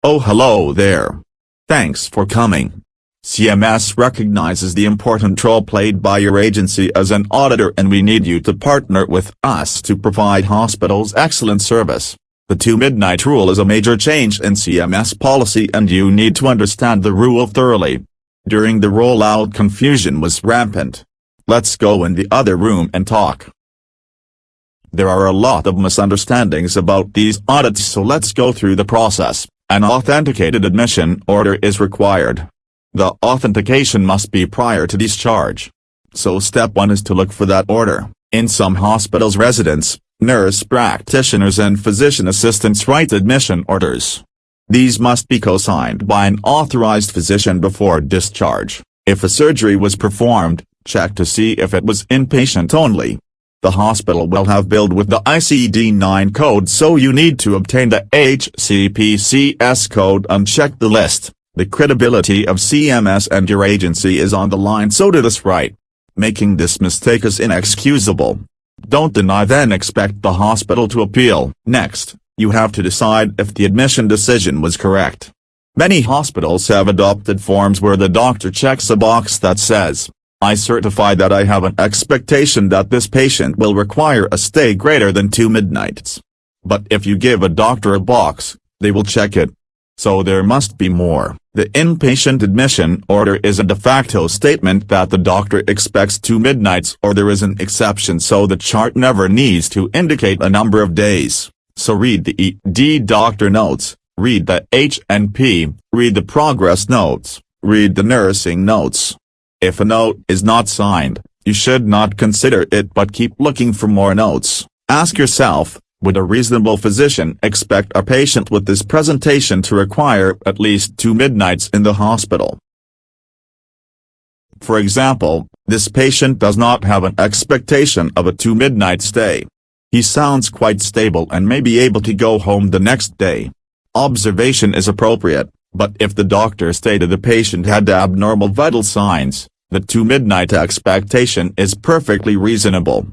Oh, hello there. Thanks for coming. CMS recognizes the important role played by your agency as an auditor, and we need you to partner with us to provide hospitals excellent service. The 2 midnight rule is a major change in CMS policy, and you need to understand the rule thoroughly. During the rollout, confusion was rampant. Let's go in the other room and talk. There are a lot of misunderstandings about these audits, so let's go through the process. An authenticated admission order is required. The authentication must be prior to discharge. So step 1 is to look for that order. In some hospitals, residents, nurse practitioners and physician assistants write admission orders. These must be co-signed by an authorized physician before discharge. If a surgery was performed, check to see if it was inpatient only. The hospital will have billed with the ICD-9 code, so you need to obtain the HCPCS code and check the list. The credibility of CMS and your agency is on the line, so do this right. Making this mistake is inexcusable. Don't deny then expect the hospital to appeal. Next, you have to decide if the admission decision was correct. Many hospitals have adopted forms where the doctor checks a box that says, "I certify that I have an expectation that this patient will require a stay greater than 2 midnights." But if you give a doctor a box, they will check it. So there must be more. The inpatient admission order is a de facto statement that the doctor expects 2 midnights, or there is an exception, so the chart never needs to indicate a number of days. So read the ED doctor notes, read the H&P, read the progress notes, read the nursing notes. If a note is not signed, you should not consider it but keep looking for more notes. Ask yourself, would a reasonable physician expect a patient with this presentation to require at least 2 midnights in the hospital? For example, this patient does not have an expectation of a 2 midnight stay. He sounds quite stable and may be able to go home the next day. Observation is appropriate, but if the doctor stated the patient had abnormal vital signs, the 2 midnight expectation is perfectly reasonable.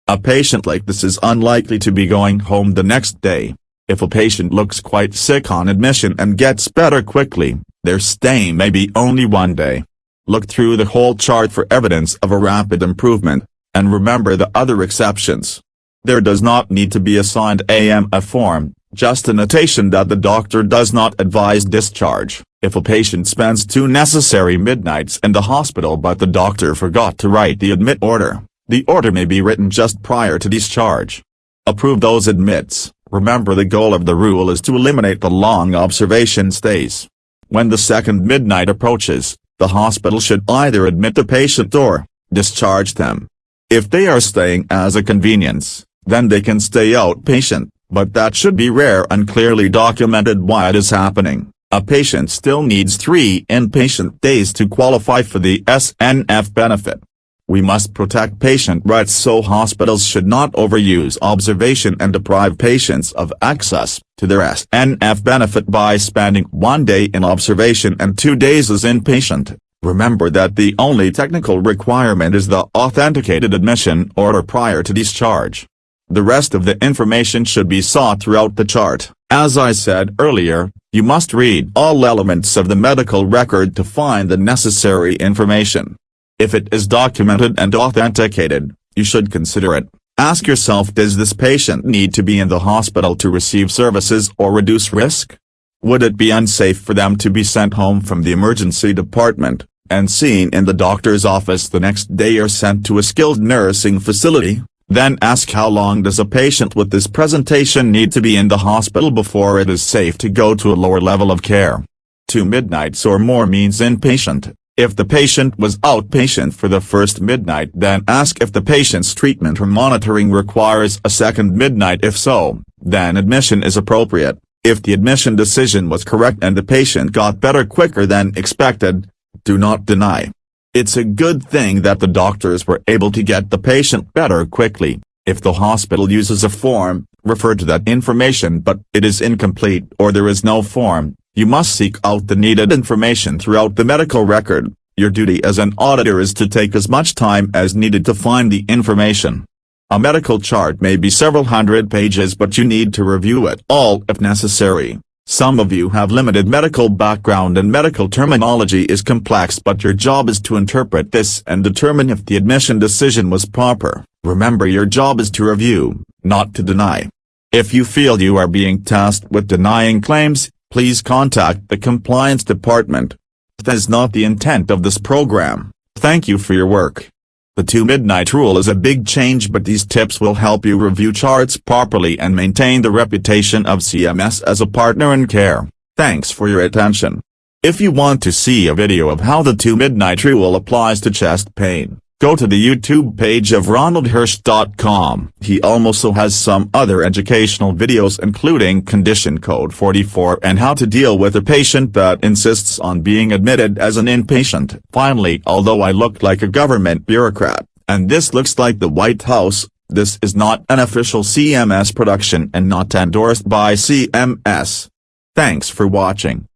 A patient like this is unlikely to be going home the next day. If a patient looks quite sick on admission and gets better quickly, their stay may be only 1 day. Look through the whole chart for evidence of a rapid improvement, and remember the other exceptions. There does not need to be assigned a form, just a notation that the doctor does not advise discharge. If a patient spends 2 necessary midnights in the hospital but the doctor forgot to write the admit order, the order may be written just prior to discharge. Approve those admits. Remember, the goal of the rule is to eliminate the long observation stays. When the 2nd midnight approaches, the hospital should either admit the patient or discharge them. If they are staying as a convenience, then they can stay outpatient, but that should be rare and clearly documented why it is happening. A patient still needs 3 inpatient days to qualify for the SNF benefit. We must protect patient rights, so hospitals should not overuse observation and deprive patients of access to their SNF benefit by spending 1 day in observation and 2 days as inpatient. Remember that the only technical requirement is the authenticated admission order prior to discharge. The rest of the information should be sought throughout the chart. As I said earlier, you must read all elements of the medical record to find the necessary information. If it is documented and authenticated, you should consider it. Ask yourself, does this patient need to be in the hospital to receive services or reduce risk? Would it be unsafe for them to be sent home from the emergency department, and seen in the doctor's office the next day, or sent to a skilled nursing facility? Then ask, how long does a patient with this presentation need to be in the hospital before it is safe to go to a lower level of care? 2 midnights or more means inpatient. If the patient was outpatient for the 1st midnight, then ask if the patient's treatment or monitoring requires a 2nd midnight. If so, then admission is appropriate. If the admission decision was correct and the patient got better quicker than expected, do not deny. It's a good thing that the doctors were able to get the patient better quickly. If the hospital uses a form, refer to that information, but it is incomplete or there is no form, you must seek out the needed information throughout the medical record. Your duty as an auditor is to take as much time as needed to find the information. A medical chart may be several hundred pages, but you need to review it all if necessary. Some of you have limited medical background and medical terminology is complex, but your job is to interpret this and determine if the admission decision was proper. Remember, your job is to review, not to deny. If you feel you are being tasked with denying claims, please contact the compliance department. That is not the intent of this program. Thank you for your work. The 2 midnight rule is a big change, but these tips will help you review charts properly and maintain the reputation of CMS as a partner in care. Thanks for your attention. If you want to see a video of how the 2 midnight rule applies to chest pain, go to the YouTube page of ronaldhirsch.com. He also has some other educational videos including condition code 44 and how to deal with a patient that insists on being admitted as an inpatient. Finally, although I look like a government bureaucrat, and this looks like the White House, this is not an official CMS production and not endorsed by CMS. Thanks for watching.